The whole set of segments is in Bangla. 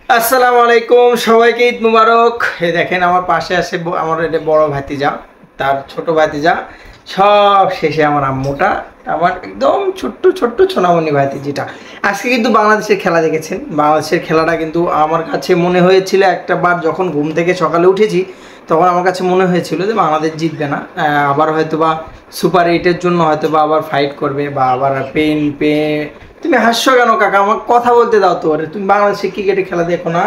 আসসালামু আলাইকুম, সবাইকে ঈদ মুবারক। এই দেখেন আমার পাশে আছে আমার এটা বড় ভাতিজা, তার ছোট ভাতিজা, সব শেষে আমার আম্মুটা, আমার একদম ছোট্ট ছোট্ট সোনামণি ভাতিজিটা। আজকে কিন্তু বাংলাদেশের খেলা দেখেছেন। বাংলাদেশের খেলাটা কিন্তু আমার কাছে মনে হয়েছিল একটা বার, যখন ঘুম থেকে সকালে উঠেছি তখন আমার কাছে মনে হয়েছিল যে বাংলাদেশ জিতবে না, আবার হয়তো বা সুপার 8-এর জন্য হয়তো বা আবার ফাইট করবে বা আবার তুমি হাসছো কেন কাকা? আমার কথা বলতে দাও তো। তুমি বাংলাদেশে ক্রিকেটে খেলা দেখো না?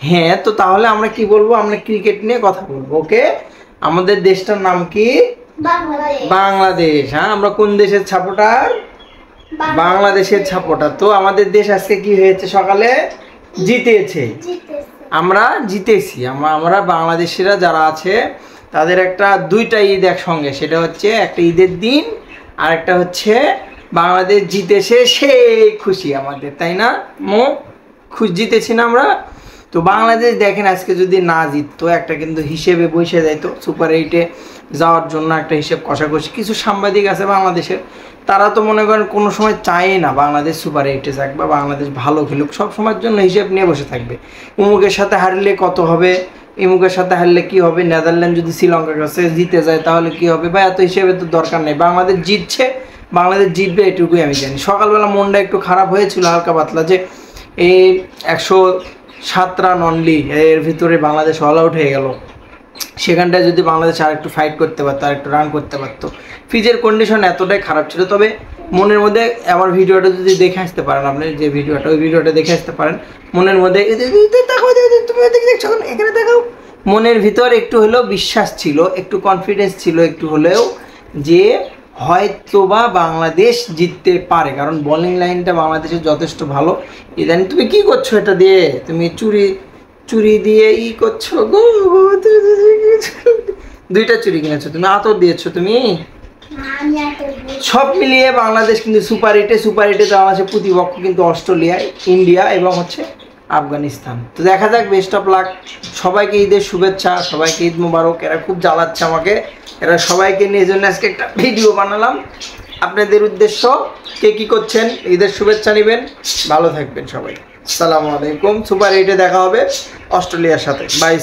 হ্যাঁ, তো তাহলে আমরা কি বলবো? আমরা ক্রিকেট নিয়ে কথা বলবো। ওকে, আমাদের দেশটার নাম কি? বাংলাদেশ। হ্যাঁ, আমরা কোন দেশের সাপোর্টার? বাংলাদেশের সাপোর্টার। তো আমাদের দেশ আজকে কি হয়েছে? সকালে জিতেছে। আমরা জিতেছি। আমরা বাংলাদেশিরা যারা আছে তাদের একটা দুইটা ঈদ একসঙ্গে, সেটা হচ্ছে একটা ঈদের দিন আর একটা হচ্ছে বাংলাদেশ জিতেছে, সেই খুশি আমাদের, তাই না? খুশি জিতেছি না আমরা? তো বাংলাদেশ দেখেন আজকে যদি না জিততো, একটা কিন্তু হিসেবে বসে যাইতো সুপার 8-এ যাওয়ার জন্য। একটা হিসেব কষাকষি কিছু সাংবাদিক আছে বাংলাদেশের, তারা তো মনে করেন কোনো সময় চায় না বাংলাদেশ সুপার 8-এ যাক বা বাংলাদেশ ভালো খেলুক, সব সময়ের জন্য হিসেব নিয়ে বসে থাকবে। উমুকের সাথে হারলে কত হবে, ইমুকের সাথে হারলে কি হবে, নেদারল্যান্ড যদি শ্রীলঙ্কার কাছে জিতে যায় তাহলে কি হবে, বা এত হিসেবে তো দরকার নেই। বাংলাদেশ জিতছে, বাংলাদেশ জিতবে, এটুকুই আমি জানি। সকালবেলা মনটা একটু খারাপ হয়েছিল হালকা পাতলা, যে এই 107 রান অনলি, এর ভিতরে বাংলাদেশ অল আউট হয়ে গেল। সেখানটায় যদি বাংলাদেশ আর একটু ফাইট করতে পারতো, আর একটু রান করতে পারতো। পিচের কন্ডিশন এতটাই খারাপ ছিল। তবে মনের মধ্যে আমার ভিডিওটা যদি দেখে আসতে পারেন, আপনি যে ভিডিওটা, ওই ভিডিওটা দেখে আসতে পারেন, মনের মধ্যে তুমি দেখছো এখানে দেখাও, মনের ভিতর একটু হলেও বিশ্বাস ছিল, একটু কনফিডেন্স ছিল একটু হলেও, যে হয়তোবা বাংলাদেশ জিততে পারে। কারণ বোলিং লাইনটা বাংলাদেশের যথেষ্ট ভালো। ইদানিং তুমি কি করছো এটা দিয়ে? তুমি চুরি দিয়ে করছো গো, দুইটা চুরি কিনেছো তুমি, আতর দিয়েছো তুমি। সব মিলিয়ে বাংলাদেশ কিন্তু সুপার 8-এ তো বাংলাদেশের প্রতিপক্ষ কিন্তু অস্ট্রেলিয়া, ইন্ডিয়া এবং হচ্ছে আফগানিস্তান। তো দেখা যাক, বেস্ট অফ লাক। সবাইকে ঈদের শুভেচ্ছা, সবাইকে ঈদ মুবারক। এরা খুব জ্বালাচ্ছে আমাকে, এরা সবাইকে নিয়ে জন্য আজকে একটা ভিডিও বানালাম আপনাদের উদ্দেশ্য। কে কী করছেন, ঈদের শুভেচ্ছা নেবেন। ভালো থাকবেন সবাই। আসসালামু আলাইকুম। সুপার 8-এ দেখা হবে অস্ট্রেলিয়ার সাথে। বাই।